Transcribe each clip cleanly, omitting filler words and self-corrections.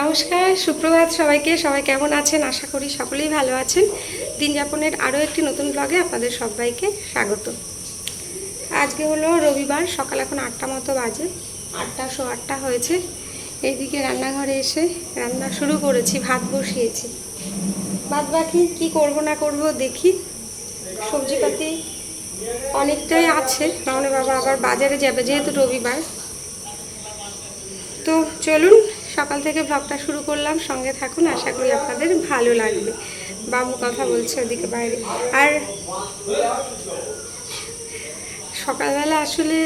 নমস্কার, সুপ্রভাত সবাইকে। সবাই কেমন আছেন? আশা করি সকলেই ভালো আছেন। দিন যাপনের আরও একটি নতুন ব্লগে আপনাদের সবাইকে স্বাগত। আজকে হলো রবিবার, সকাল এখন 8টা মতো বাজে, 8টা সোয়া 8টা হয়েছে। এইদিকে রান্নাঘরে এসে রান্না শুরু করেছি, ভাত বসিয়েছি। বাদ বাকি কী করবো না করবো দেখি। সবজিপাতি অনেকটাই আছে, মানে বাবা আবার বাজারে যাবে যেহেতু রবিবার। তো চলুন, সকাল থেকে ব্লগটা শুরু করলাম, সঙ্গে থাকুন, আশা করি আপনাদের ভালো লাগবে। বাবু কথা বলছে ওদিকে বাইরে। আর সকালবেলা আসলে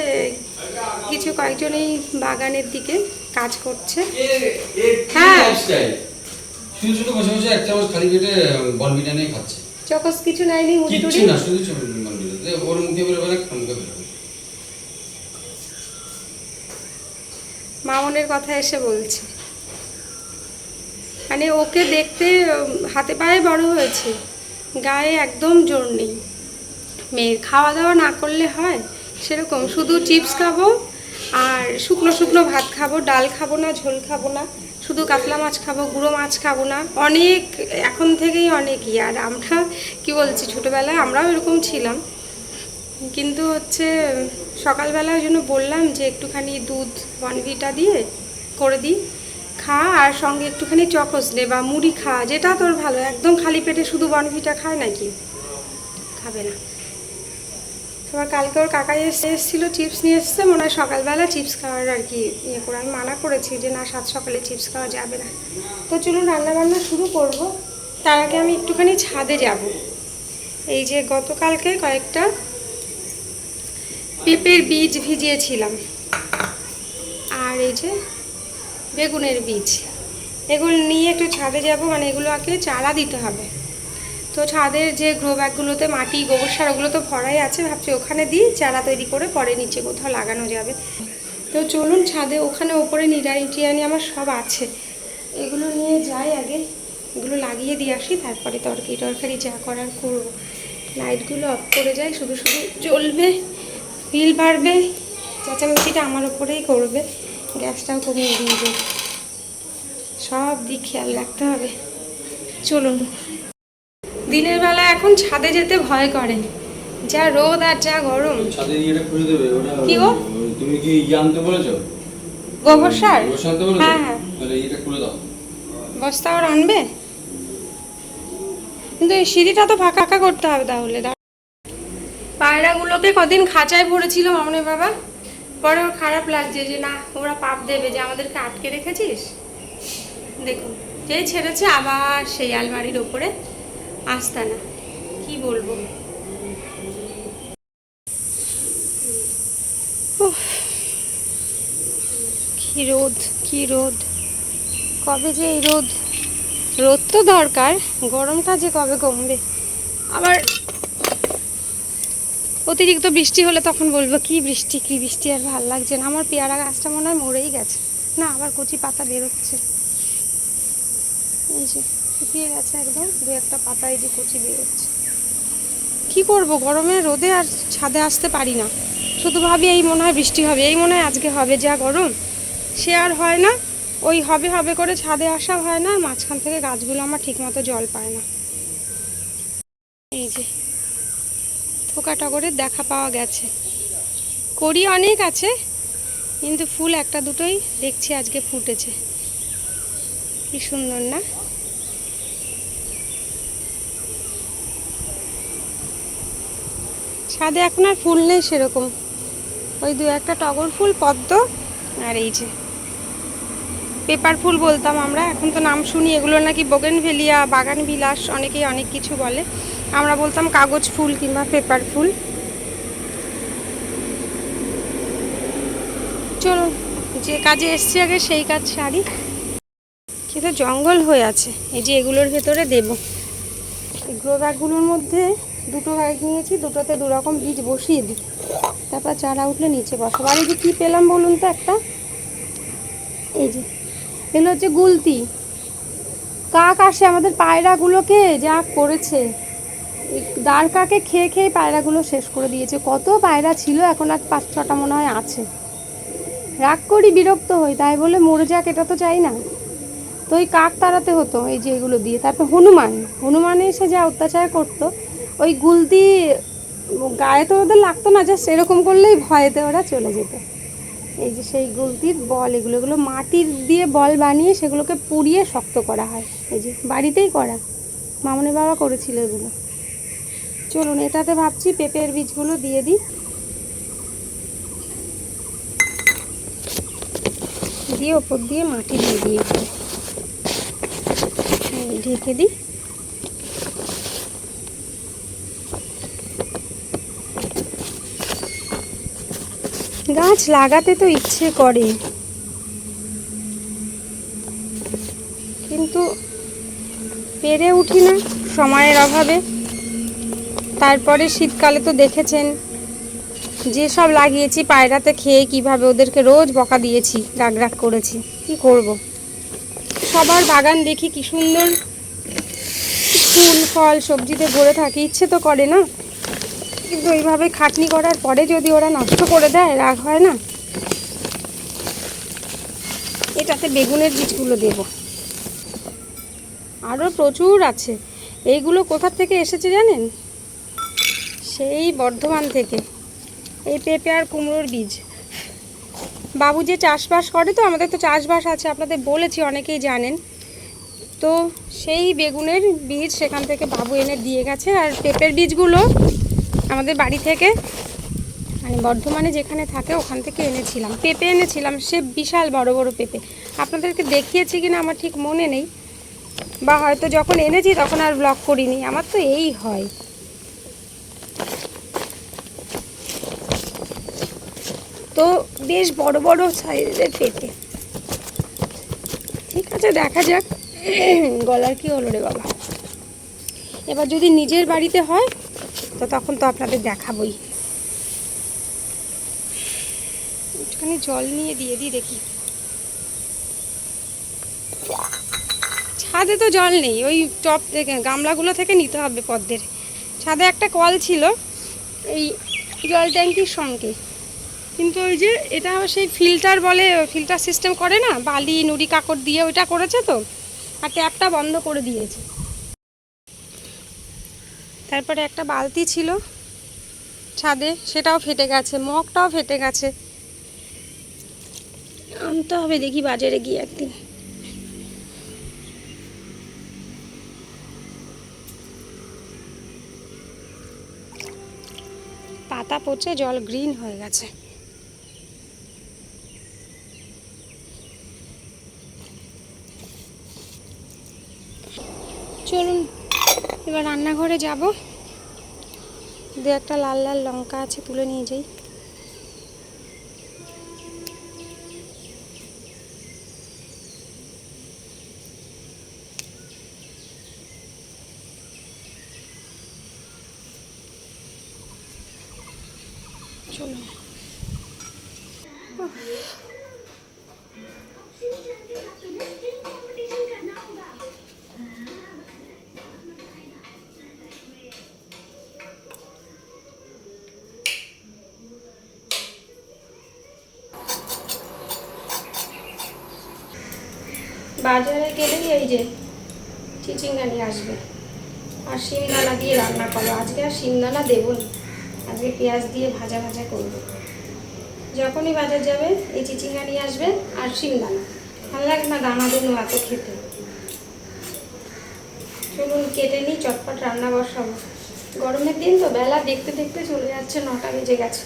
কিছু কয়েকজন এই বাগানের দিকে কাজ করছে। হ্যাঁ, শুধু শুধু বসে বসে এক চামচ খালি পেটে বনবিটা নিয়ে খাচ্ছে। চকস কিছু নাইনি, মুড়ি টুড়ি না, শুধু বনবিটা ওর মুখে বেরোবে না, মুখে বেরোবে। মামনের কথা এসে বলছে, মানে ওকে দেখতে হাতে পায়ে বড় হয়েছে, গায়ে একদম জোর নেই। মেয়ের খাওয়া দাওয়া না করলে হয় সেরকম, শুধু চিপস খাবো আর শুকনো শুকনো ভাত খাবো, ডাল খাবো না, ঝোল খাবো না, শুধু কাতলা মাছ খাবো, গুঁড়ো মাছ খাবো না। অনেক এখন থেকেই অনেকই। আর আমরা কি বলছি, ছোটোবেলায় আমরাও এরকম ছিলাম, কিন্তু হচ্ছে সকালবেলা ওই জন্য বললাম যে একটুখানি দুধ বনভিটা দিয়ে করে দিই, খা, আর সঙ্গে একটুখানি চকস নে বা মুড়ি খা, যেটা তোর ভালো। একদম খালি পেটে শুধু বনভিটা খায় নাকি? খাবে না। তোমার কালকে ওর কাকাই এসেছিলো, চিপস নিয়ে এসছে, মনে হয় সকালবেলা চিপস খাওয়ার আর কি ইয়ে করে। আমি মানা করেছি যে না, সাত সকালে চিপস খাওয়া যাবে না। তো চলুন রান্নাবান্না শুরু করব। তার আগে আমি একটুখানি ছাদে যাব। এই যে গতকালকে কয়েকটা পেঁপের বীজ ভিজিয়েছিলাম, আর এই যে বেগুনের বীজ, এগুলো নিয়ে একটু ছাদে যাব, মানে এগুলোকে চারা দিতে হবে। তো ছাদের যে গ্রো ব্যাগগুলোতে মাটি, গোবর সার, ওগুলো তো ভরাই আছে, ভাবছি ওখানে দিই চারা তৈরি করে পরে নিচে কোথাও লাগানো যাবে। তো চলুন ছাদে, ওখানে ওপরে নিড়ানি টিরানি আমার সব আছে, এগুলো নিয়ে যাই আগে, এগুলো লাগিয়ে দিয়ে আসি, তারপরে তরকারি যা করার করবো। লাইটগুলো অফ করে যাই, শুধু শুধু জ্বলবে, বিল বাড়বে, চেঁচামেচিটা আমার ওপরেই করবে। গ্যাসটাও কমিয়ে দিয়ে যাই, সব দিক খেয়াল রাখতে হবে। চলুন। দিনের বেলা এখন ছাদে যেতে ভয় করে, যা রোদ আর যা গরম। ছাদে নিয়ে এটা খুলে দেবে ওটা। কি গো, তুমি কি জানতে বলেছো? গোবর সার? গোবর সার আনতে বলেছো? হ্যাঁ হ্যাঁ, তাহলে এটা খুলে দাও। বস্তা ওর আনবে, কিন্তু এই সিঁড়িটা তো ফাঁকা ফাঁকা করতে হবে তাহলে। পায়রাগুলোকে কদিন খাঁচায় ভরেছিল মামনের বাবা, পরে ওর খারাপ লাগছে যে না, ওরা পাপ দেবে যে আমাদেরকে আটকে রেখেছিস। দেখুন, যেই ছেড়েছে আবার সেই আলমারির ওপরে আস্তানা, কি বলবো। কি রোদ, কি রোদ, কবে যে এই রোদ, রোদ তো দরকার, গরমটা যে কবে কমবে। আবার অতিরিক্ত বৃষ্টি হলে তখন বলবো কি বৃষ্টি, কি বৃষ্টি, আর ভাল লাগছে না। আমার পেয়ারা গাছটা মনে হয় মরেই গেছে, না আবার কচি পাতা বেরোচ্ছে, এই যে শুকিয়ে গেছে একদম, দু একটা পাতা এই যে কচি বেরোচ্ছে। কি করব, গরমে রোদে আর ছাদে আসতে পারি না, শুধু ভাবি এই মনে হয় বৃষ্টি হবে, এই মনে হয় আজকে হবে, যা গরম সে আর হয় না। ওই হবে হবে করে ছাদে আসা হয় না, মাঝখান থেকে গাছগুলো আমার ঠিক মতো জল পায় না। এই যে থোকা টগরের দেখা পাওয়া গেছে, কড়ি অনেক আছে, কিন্তু ফুল একটা দুটোই দেখছি আজকে ফুটেছে। কি সুন্দর না? ছাদে এখন আর ফুল নেই সেরকম, ওই দু একটা টগর ফুল, পদ্ম, আর এই যে পেপার ফুল বলতাম আমরা, এখন তো নাম শুনি এগুলোর নাকি বোগেনভেলিয়া, বাগান বিলাস, অনেকেই অনেক কিছু বলে, আমরা বলতাম কাগজ ফুল কিংবা পেপার ফুল। চলুন, যে কাজে এসছি আগে সেই কাজ সারি। কিন্তু জঙ্গল হয়ে আছে, এই যে এগুলোর ভেতরে দেব। গ্রো ব্যাগগুলোর মধ্যে দুটো ব্যাগ নিয়েছি, দুটোতে দুরকম বীজ বসিয়ে দিই, তারপর চারা উঠলে নিচে বসাবো। আর এই যে কী পেলাম বলুন তো, একটা এই যে এগুলো হচ্ছে গুলতি। কাক আসে, আমাদের পায়রাগুলোকে যা করেছে, দাঁড় কাকে খেয়ে খেয়ে পায়রাগুলো শেষ করে দিয়েছে। কত পায়রা ছিল, এখন আর 5-6টা মনে হয় আছে। রাগ করি, বিরক্ত হই, তাই বলে মরে যাক এটা তো চাই না। তো ওই কাক তাড়াতে হতো এই যে এগুলো দিয়ে। তারপর হনুমানে এসে যা অত্যাচার করতো, ওই গুলতি গায়ে তো ওদের লাগতো না, জাস্ট এরকম করলেই ভয়েতে ওরা চলে যেত। এই যে সেই গুলতির বল, এগুলো মাটির দিয়ে বল বানিয়ে সেগুলোকে পুড়িয়ে শক্ত করা হয়। এই যে বাড়িতেই করা, মামনি বাবা করেছিল এগুলো। চলুন এটাতে ভাবছি পেঁপের বীজগুলো দিয়ে দিই, দিয়ে ওপর দিয়ে মাটি দিয়ে দিয়েছি, ঢেকে দিই। গাছ লাগাতে তো ইচ্ছে করে, কিন্তু পেরে উঠি না সময়ের অভাবে। তারপরে শীতকালে তো দেখেছেন যেসব লাগিয়েছি পায়রাতে খেয়ে কিভাবে ওদেরকে রোজ বকা দিয়েছি, রাগ করেছি। কি করব, সবার বাগান দেখি কি সুন্দর ফুল ফল সবজিতে ভরে থাকে, ইচ্ছে তো করে না, কিন্তু এইভাবে খাটনি করার পরে যদি ওরা নষ্ট করে দেয়, রাগ হয় না? এটাতে বেগুনের বীজগুলো দেব, আরও প্রচুর আছে। এইগুলো কোথা থেকে এসেছে জানেন? সেই বর্ধমান থেকে। এই পেঁপে আর কুমড়োর বীজ বাবু যে চাষবাস করে, তো আমাদের তো চাষবাস আছে, আপনাদের বলেছি, অনেকেই জানেন। তো সেই বেগুনের বীজ সেখান থেকে বাবু এনে দিয়ে গেছে। আর পেঁপের বীজগুলো আমাদের বাড়ি থেকে, মানে বর্ধমানে যেখানে থাকে ওখান থেকে এনেছিলাম। পেঁপে এনেছিলাম, সে বিশাল বড় বড় পেঁপে। আপনাদেরকে দেখিয়েছি কিনা আমার ঠিক মনে নেই, বা হয়তো যখন এনেছি তখন আর ব্লগ করিনি। আমার তো এই হয়। তো বেশ বড় বড় সাইজের পেঁপে। ঠিক আছে, দেখা যাক। গলার কি হলো রে বাবা। এবার যদি নিজের বাড়িতে হয় তো তখন তো আপনাদের দেখাবই। একটুখানি জল নিয়ে দিয়ে দিই দেখি। ছাদে তো জল নেই, ওই টপ থেকে গামলাগুলো থেকে নিতে হবে পদ্মের। ছাদে একটা কল ছিল এই জল ট্যাঙ্কির সঙ্গে, কিন্তু ওই যে এটা সেই ফিল্টার বলে, ফিল্টার সিস্টেম করে না, বালি নুড়ি কাকড় দিয়ে ওইটা করেছে তো, আর ট্যাপটা বন্ধ করে দিয়েছে। তারপরে একটা বালতি ছিল ছাদে, সেটাও ফেটে গেছে, মগটাও ফেটে গেছে। আনতে হবে দেখি বাজারে গিয়ে একদিন। পাতা পচে জল গ্রিন হয়ে গেছে। চলুন এবার রান্নাঘরে যাব, দু একটা লাল লাল লঙ্কা আছে তুলে নিয়ে যাই। চলুন। বাজারে গেলেই এই যে চিচিঙ্গা নিয়ে আসবে, আর শিমদানা দিয়ে রান্না করো। আজকে আর শিমদানা দেবো না, আজকে পেঁয়াজ দিয়ে ভাজা ভাজা করবো। যখনই বাজার যাবে এই চিচিঙ্গা নিয়ে আসবে আর শিমদানা। ভালো লাগে না দানাগুলো এত খেতে। চলুন কেটে নিই, চটপট রান্না বসাবো। গরমের দিন তো বেলা দেখতে দেখতে চলে যাচ্ছে, 9টা বেজে গেছে।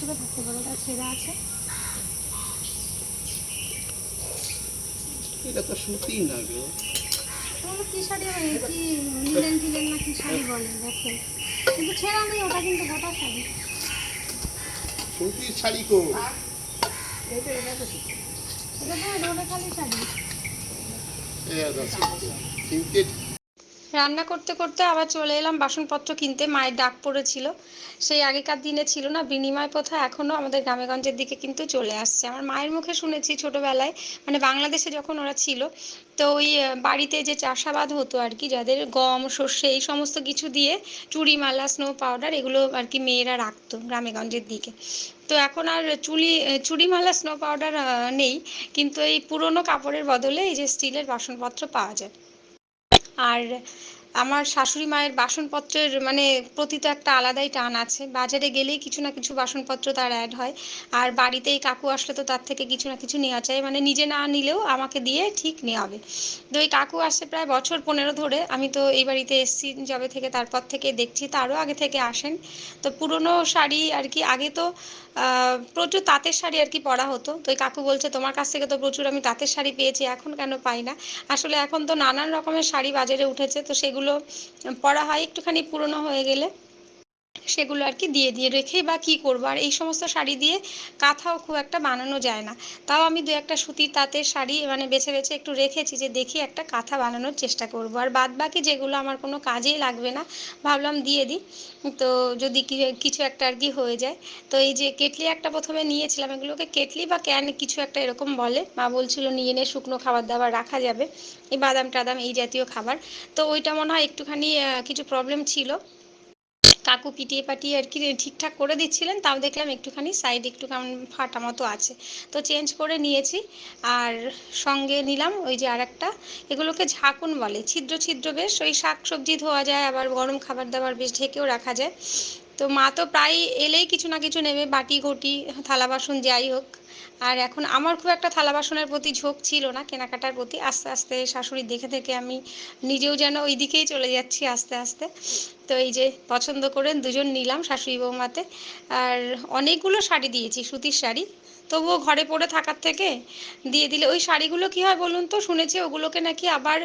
চুপে থাকতে পারো, ওটা ছেঁড়া আছে। এটা তো সুতি না গো। ওগুলো কি শাড়ি হবে, কি লিলেন টিলেন না কি শাড়ি বলে দেখো, কিন্তু ছেঁড়া নেই, ওটা কিন্তু গোটা শাড়ি। সুতির শাড়ি কো। এটা তো ওটা খালি শাড়ি। সিনথেটিক। রান্না করতে করতে আবার চলে এলাম বাসনপত্র কিনতে। মায়ের ডাক পড়েছিল, সেই আগেকার দিনে ছিল না বিনিময় প্রথা, এখনও আমাদের গ্রামেগঞ্জের দিকে কিন্তু চলে আসছে। আমার মায়ের মুখে শুনেছি ছোটোবেলায়, মানে বাংলাদেশে যখন ওরা ছিল, তো ওই বাড়িতে যে চাষাবাদ হতো আর কি, যাদের গম সর্ষে এই সমস্ত কিছু দিয়ে চুড়িমালা স্নো পাউডার এগুলো আর কি মেয়েরা রাখতো গ্রামেগঞ্জের দিকে। তো এখন আর চুড়িমালা স্নো পাউডার নেই, কিন্তু এই পুরনো কাপড়ের বদলে এই যে স্টিলের বাসনপত্র পাওয়া যায়। আর আমার শাশুড়ি মায়ের বাসনপত্রের মানে প্রতি তো একটা আলাদাই টান আছে, বাজারে গেলেই কিছু না কিছু বাসনপত্র তার অ্যাড হয়। আর বাড়িতেই কাকু আসলে তো তার থেকে কিছু না কিছু নেওয়া চাই, মানে নিজে না নিলেও আমাকে দিয়ে ঠিক নেওয়াবে। তো ওই কাকু আসছে প্রায় বছর 15 ধরে, আমি তো এই বাড়িতে এসেছি যবে থেকে, তারপর থেকে দেখছি, তারও আগে থেকে আসেন। তো পুরনো শাড়ি আর কি, আগে তো প্রচুর তাঁতের শাড়ি আর কি পরা হতো। তো ওই কাকু বলছে তোমার কাছ থেকে তো প্রচুর আমি তাঁতের শাড়ি পেয়েছি, এখন কেন পাই না। আসলে এখন তো নানান রকমের শাড়ি বাজারে উঠেছে, তো সেগুলো পরা হয় একটুখানি পুরনো হয়ে গেলে, সেগুলো আর কি দিয়ে দিয়ে রেখেই বা কী করবো। আর এই সমস্ত শাড়ি দিয়ে কাঁথাও খুব একটা বানানো যায় না। তাও আমি দু একটা সুতির তাঁতের শাড়ি মানে বেছে বেছে একটু রেখেছি, যে দেখি একটা কাঁথা বানানোর চেষ্টা করব। আর বাদ বাকি যেগুলো আমার কোনো কাজেই লাগবে না, ভাবলাম দিয়ে দিই, তো যদি কিছু একটা আর কি হয়ে যায়। তো এই যে কেটলি একটা প্রথমে নিয়েছিলাম, এগুলোকে কেটলি বা ক্যান কিছু একটা এরকম বলে, মা বলছিল নিয়ে নে, শুকনো খাবার দাবার রাখা যাবে, এই বাদাম টাদাম এই জাতীয় খাবার। তো ওইটা মনে হয় একটুখানি কিছু প্রবলেম ছিল, কাকু পিটিয়ে পাটিয়ে আর কি ঠিকঠাক করে দিচ্ছিলেন, তাও দেখলাম একটুখানি সাইড একটু কেমন ফাটা মতো আছে, তো চেঞ্জ করে নিয়েছি। আর সঙ্গে নিলাম ওই যে আরেকটা, এগুলোকে ঝাঁকুন বলে, ছিদ্র ছিদ্র বেশ, ওই শাক সবজি ধোয়া যায়, আবার গরম খাবার দাবার বেশ ঢেকেও রাখা যায়। তো মা তো প্রায় এলেই কিছু না কিছু নেবে, বাটি ঘটি থালা বাসন যাই হোক। আর এখন আমার খুব একটা থালা বাসনের প্রতি ঝোঁক ছিল না, কেনাকাটার প্রতি। আস্তে আস্তে শাশুড়ি দেখে দেখে আমি নিজেও যেন ওই দিকেই চলে যাচ্ছি আস্তে আস্তে। তো এই যে পছন্দ করে দুজন নিলাম শাশুড়ি বৌমাতে। আর অনেকগুলো শাড়ি দিয়েছি, সুতির শাড়ি, তবুও ঘরে পরে থাকার থেকে দিয়ে দিলে ওই শাড়িগুলো কী হয় বলুন তো, শুনেছি ওগুলোকে নাকি আবার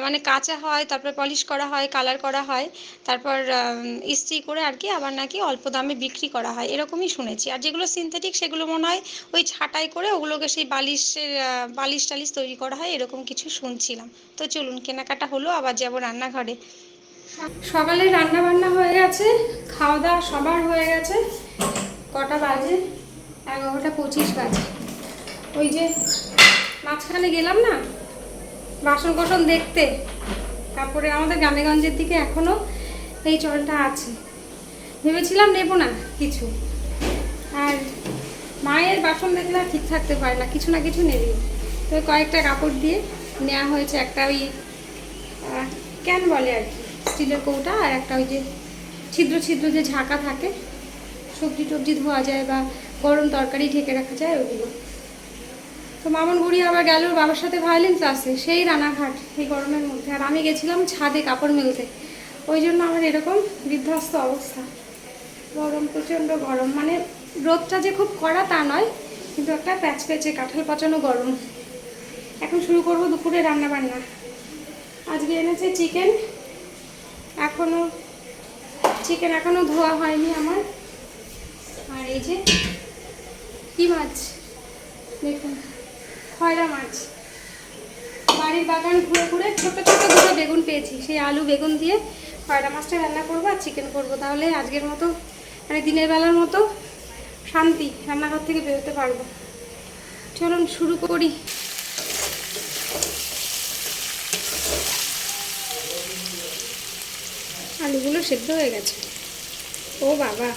মানে কাচা হয়, তারপর পলিশ করা হয়, কালার করা হয়, তারপর ইস্ত্রি করে আর কি আবার নাকি অল্প দামে বিক্রি করা হয়, এরকমই শুনেছি। আর যেগুলো সিনথেটিক সেগুলো মনে হয় ওই ছাঁটাই করে ওগুলোকে সেই বালিশের বালিশ টালিশ তৈরি করা হয়, এরকম কিছু শুনছিলাম। তো চলুন কেনাকাটা হলো, আবার যাবো রান্নাঘরে। সকালে রান্না বান্না হয়ে গেছে, খাওয়া দাওয়া সবার হয়ে গেছে। কটা বাজে? 11:25 বাজে। ওই যে মাঝখানে গেলাম না বাসন কোসন দেখতে, তারপরে আমাদের গ্রামেগঞ্জের দিকে এখনও এই চলটা আছে। ভেবেছিলাম নেবো না কিছু, আর মায়ের বাসন দেখলে আর ঠিক থাকতে পারে না, কিছু না কিছু নেবেই। তো কয়েকটা কাপড় দিয়ে নেওয়া হয়েছে, একটা ওই ক্যান বলে আর কি, স্টিলের কৌটা, আর একটা ওই যে ছিদ্র ছিদ্র যে ঝাঁকা থাকে, সবজি টবজি ধোয়া যায় বা গরম তরকারি ঢেকে রাখা যায় ওগুলো। তো মামন বুড়ি আবার গেল বাবার সাথে ভায়োলিন ক্লাসে, সেই রানাঘাট এই গরমের মধ্যে। আর আমি গেছিলাম ছাদে কাপড় মেলতে, ওই জন্য আমার এরকম বিধ্বস্ত অবস্থা। গরম, প্রচণ্ড গরম, মানে রোদটা যে খুব কড়া তা নয়, কিন্তু একটা প্যাচ প্যাচে কাঁঠাল পাচানো গরম। এখন শুরু করবো দুপুরে রান্না বান্না। আজকে এনেছে চিকেন, এখনো ধোয়া হয়নি আমার। আর এই যে কি মাছ দেখুন, খয়রা মাছ। বাড়ির বাগান ঘুরে ঘুরে ছোটো ছোটো দুটো বেগুন পেয়েছি, সেই আলু বেগুন দিয়ে খয়রা মাছটা রান্না করবো আর চিকেন করবো। তাহলে আজকের মতো মানে দিনের বেলার মতো শান্তি, রান্নাঘর থেকে বেরোতে পারবো। চলুন শুরু করি। আলুগুলো সেদ্ধ হয়ে গেছে। ও বাবা,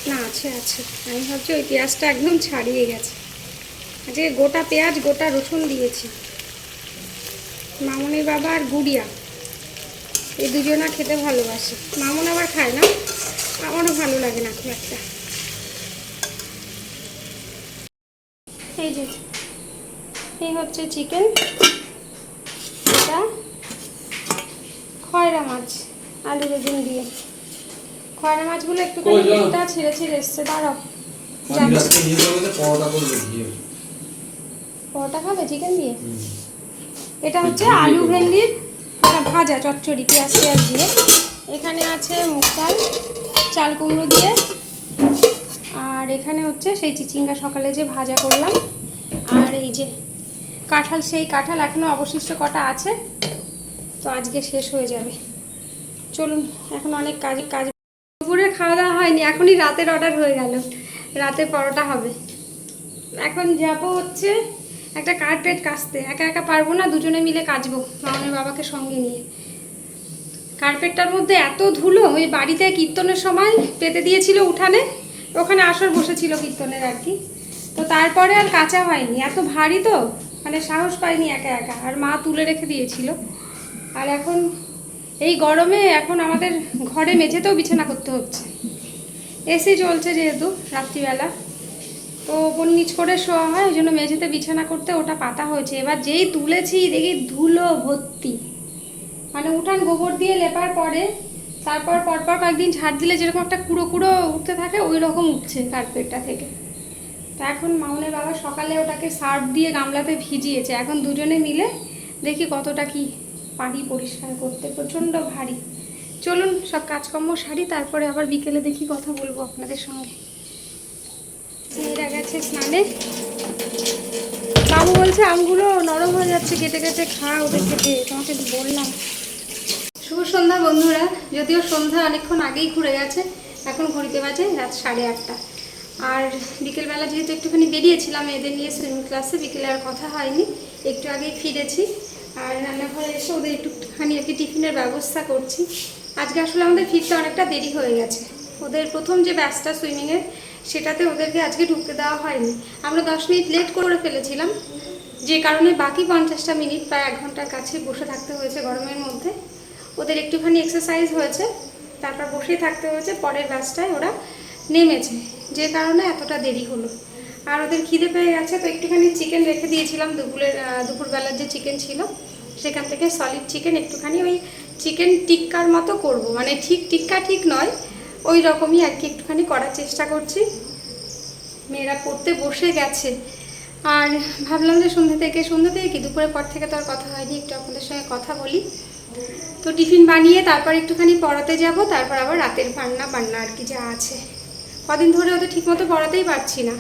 না আছে আছে, আমি ভাবছি ওই পেঁয়াজটা একদম ছাড়িয়ে গেছে। আজকে গোটা পেঁয়াজ গোটা রসুন দিয়েছি। মামনের বাবা আর গুড়িয়া এই দুজনা খেতে ভালোবাসে, মামন আবার খায় না, আমারও ভালো লাগে না খুব একটা। এই যে এই হচ্ছে চিকেন, এটা খয়রা মাছ আলু বেগুন দিয়ে। খয়রা মাছগুলো একটুখানি পেটটা ছিঁড়ে ছিঁড়ে এসছে, দাঁড়াও আজকে নিয়ে যাবো পরোটা করবে দিয়ে। পরোটা খাবে চিকেন দিয়ে? এটা হচ্ছে আলু ভেন্ডির ভাজা চচ্চড়ি, পেঁয়াজ পেঁয়াজ দিয়ে। এখানে আছে মুগ ডাল চাল কুমড়ো দিয়ে, আর এখানে হচ্ছে সেই চিচিঙ্গা সকালে যে ভাজা করলাম, আর এই যে কাঁঠাল, সেই কাঁঠাল এখনও অবশিষ্ট কটা আছে, তো আজকে শেষ হয়ে যাবে। চলুন, এখন অনেক কাজ। দুপুরে খাওয়া দাওয়া হয়নি, এখনই রাতের অর্ডার হয়ে গেল, রাতে পরোটা হবে। এখন যাব হচ্ছে একটা কার্পেট কাচতে, একা একা পারবো না, দুজনে মিলে কাচবো মামনের বাবাকে সঙ্গে নিয়ে। কার্পেটটার মধ্যে এত ধুলো, ওই বাড়িতে কীর্তনের সময় পেতে দিয়েছিল উঠানে, ওখানে আসর বসেছিল কীর্তনের আর কি, তো তারপরে আর কাচা হয়নি, এত ভারী তো মানে সাহস পাইনি একা একা, আর মা তুলে রেখে দিয়েছিল। আর এখন এই গরমে এখন আমাদের ঘরে মেঝেতেও বিছানা করতে হচ্ছে, এসি চলছে যেহেতু রাত্রিবেলা, তো ওপর নিচ করে শোয়া হয়, ওই জন্য মেঝেতে বিছানা করতে ওটা পাতা হয়েছে। এবার যেই তুলেছি দেখি ধুলো ভর্তি, মানে উঠান গোবর দিয়ে লেপার পরে তারপর পরপর কয়েকদিন ঝাড় দিলে যেরকম একটা কুড়ো কুড়ো উঠতে থাকে, ওই রকম উঠছে কার্পেটটা থেকে। তো এখন মামনের বাবা সকালে ওটাকে সার্ফ দিয়ে গামলাতে ভিজিয়েছে, এখন দুজনে মিলে দেখি কতটা কি পারি পরিষ্কার করতে, প্রচণ্ড ভারী। চলুন সব কাজকর্ম সারি, তারপরে আবার বিকেলে দেখি কথা বলবো আপনাদের সঙ্গে। মেয়েরা গেছে স্নানে, বাবু বলছে আমগুলো নরম হয়ে যাচ্ছে, কেটে কেটে খা ওদের থেকে, তোমাকে বললাম। শুভ সন্ধ্যা বন্ধুরা, যদিও সন্ধ্যা অনেকক্ষণ আগেই ঘুরে গেছে, এখন ঘড়িতে বাজে রাত 8:30। আর বিকেলবেলা যেহেতু একটুখানি বেরিয়েছিলাম এদের নিয়ে সুইমিং ক্লাসে, বিকেলে আর কথা হয়নি, একটু আগেই ফিরেছি। আর রান্নাঘরে এসে ওদের একটুখানি আর কি টিফিনের ব্যবস্থা করছি। আজকে আসলে আমাদের ফিরতে অনেকটা দেরি হয়ে গেছে, ওদের প্রথম যে ব্যাচটা সুইমিংয়ের সেটাতে ওদেরকে আজকে ঢুকতে দেওয়া হয়নি। আমরা 10 মিনিট লেট করে ফেলেছিলাম, যে কারণে বাকি 50টা মিনিট প্রায় 1 ঘন্টার কাছে বসে থাকতে হয়েছে গরমের মধ্যে। ওদের একটুখানি এক্সারসাইজ হয়েছে, তারপর বসেই থাকতে হয়েছে, পরের ব্যাচটায় ওরা নেমেছে, যে কারণে এতটা দেরি হলো। আর ওদের খিদে পেয়ে গেছে, তো একটুখানি চিকেন রেখে দিয়েছিলাম দুপুরবেলার যে চিকেন ছিল সেখান থেকে সলিড চিকেন একটুখানি ওই চিকেন টিক্কার মতো করব, মানে ঠিক টিক্কা ঠিক নয়, ওই রকমই আর কি একটুখানি করার চেষ্টা করছি। মেয়েরা পড়তে বসে গেছে, আর ভাবলাম যে সন্ধ্যা থেকে কি দুপুরের পর থেকে তো আর কথা হয়নি, একটু আপনাদের সঙ্গে কথা বলি। তো টিফিন বানিয়ে তারপর একটুখানি পড়াতে যাব, তারপর আবার রাতের বান্না আর কি যা আছে। কদিন ধরে ওদের ঠিকমতো পড়াতেই পারছি না,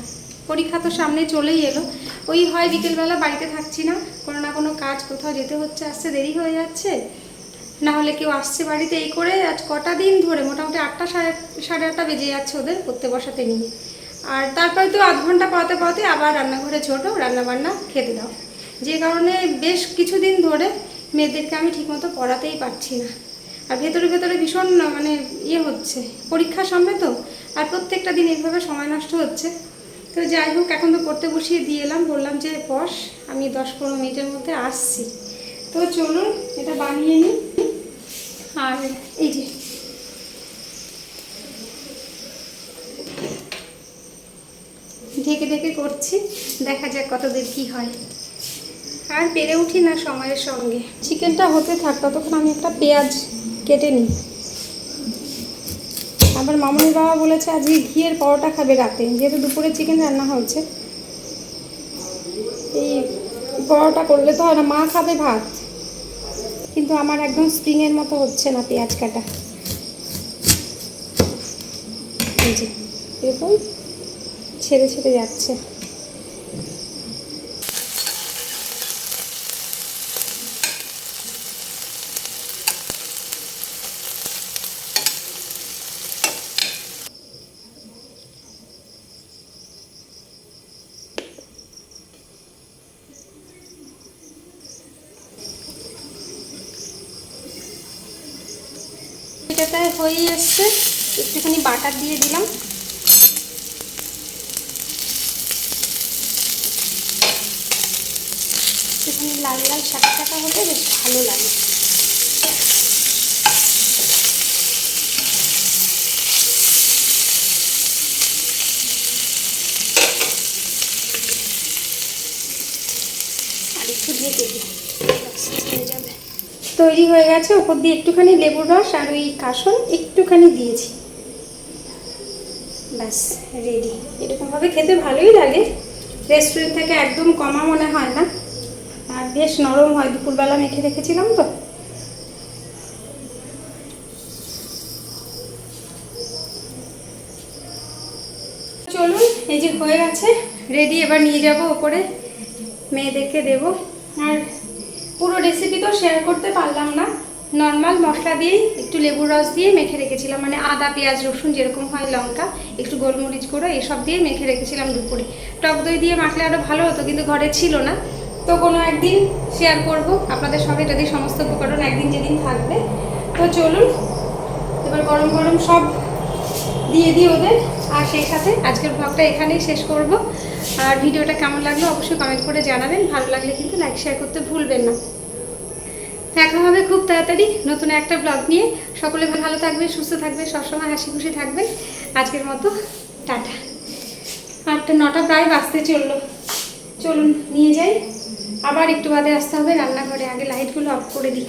পরীক্ষা তো সামনে চলেই এলো, ওই হয় বিকেলবেলা বাড়িতে থাকছি না, কোনো না কোনো কাজ, কোথাও যেতে হচ্ছে, আসতে দেরি হয়ে যাচ্ছে, না হলে কেউ আসছে বাড়িতে, এই করে আজ কটা দিন ধরে মোটামুটি 8টা সাড়ে 8টা বেজে যাচ্ছে ওদের পড়তে বসাতে নিয়ে। আর তারপরে তো আধ ঘন্টা পড়াতে আবার রান্নাঘরে ছোটো রান্নাবান্না খেতে দাও, যে কারণে বেশ কিছুদিন ধরে মেয়েদেরকে আমি ঠিকমতো পড়াতেই পারছি না। আর ভেতরে ভীষণ মানে হচ্ছে, পরীক্ষার সামনে তো, আর প্রত্যেকটা দিন এইভাবে সময় নষ্ট হচ্ছে। তো যাই হোক, এখন তো পড়তে বসিয়ে দিয়ে এলাম, বললাম যে বস, আমি 10-15 মিনিটের মধ্যে আসছি। তো চলুন এটা বানিয়ে নিই। আর এই যে ঢেকে করছি, দেখা যাক কতদূর কি হয়। আর পেরে উঠি না সময়ের সঙ্গে। চিকেনটা হতে থাক, ততক্ষণ আমি একটা পেঁয়াজ কেটে নিই। আবার মামুনি বাবা বলেছে আজকে ঘিয়ের পরোটা খাবে রাতে, যেহেতু দুপুরে চিকেন রান্না হয়েছে। এই পরোটা করলে তো হয় না, মা খাবে ভাত, কিন্তু আমার একদম স্প্রিংয়ের মতো হচ্ছে না পেঁয়াজ কাটা। এই যে এরকম ছেড়ে যাচ্ছে। এটাতে হয়ে এসছে, একটুখানি বাটার দিয়ে দিলাম। একটুখানি লাল শাকা হলে বেশ ভালো লাগে। আর একটু ঢেকে দিই, হয়ে যাবে। তৈরি হয়ে গেছে, ওপর দিয়ে একটুখানি লেবুর রস আর ওই কাসন একটুখানি দিয়েছি, ব্যাস রেডি। এরকমভাবে খেতে ভালোই লাগে, রেস্টুরেন্ট থেকে একদম কমা মনে হয় না, আর বেশ নরম হয়। দুপুরবেলা মেখে রেখেছিলাম তো। চলুন, এই যে হয়ে গেছে রেডি, এবার নিয়ে যাব ওপরে, মেয়েদেরকে দেব। আর পুরো রেসিপি তো শেয়ার করতে পারলাম না, নর্মাল মশলা দিয়েই একটু লেবুর রস দিয়ে মেখে রেখেছিলাম, মানে আদা পেঁয়াজ রসুন যেরকম হয়, লঙ্কা একটু গোলমরিচ গুঁড়ো এসব দিয়ে মেখে রেখেছিলাম দুপুরে। টক দই দিয়ে মাখলে আরও ভালো হতো, কিন্তু ঘরে ছিল না। তো কোনো একদিন শেয়ার করব আপনাদের সঙ্গে, যদি সমস্ত উপকরণ একদিন যেদিন থাকবে। তো চলুন এবার গরম গরম সব দিয়ে দিই ওদের, আর সেই সাথে আজকের ব্লগটা এখানেই শেষ করব। আর ভিডিওটা কেমন লাগলো অবশ্যই কমেন্ট করে জানাবেন, ভালো লাগলে কিন্তু লাইক শেয়ার করতে ভুলবেন না। দেখা হবে খুব তাড়াতাড়ি নতুন একটা ব্লগ নিয়ে। সকলে ভালো থাকবে, সুস্থ থাকবে, সবসময় হাসি খুশি থাকবে। আজকের মতো টাটা। 8টা 9টা প্রায় বাজতে চললো, চলুন নিয়ে যাই। আবার একটু বাদে আসতে হবে রান্নাঘরে, আগে লাইটগুলো অফ করে দিই।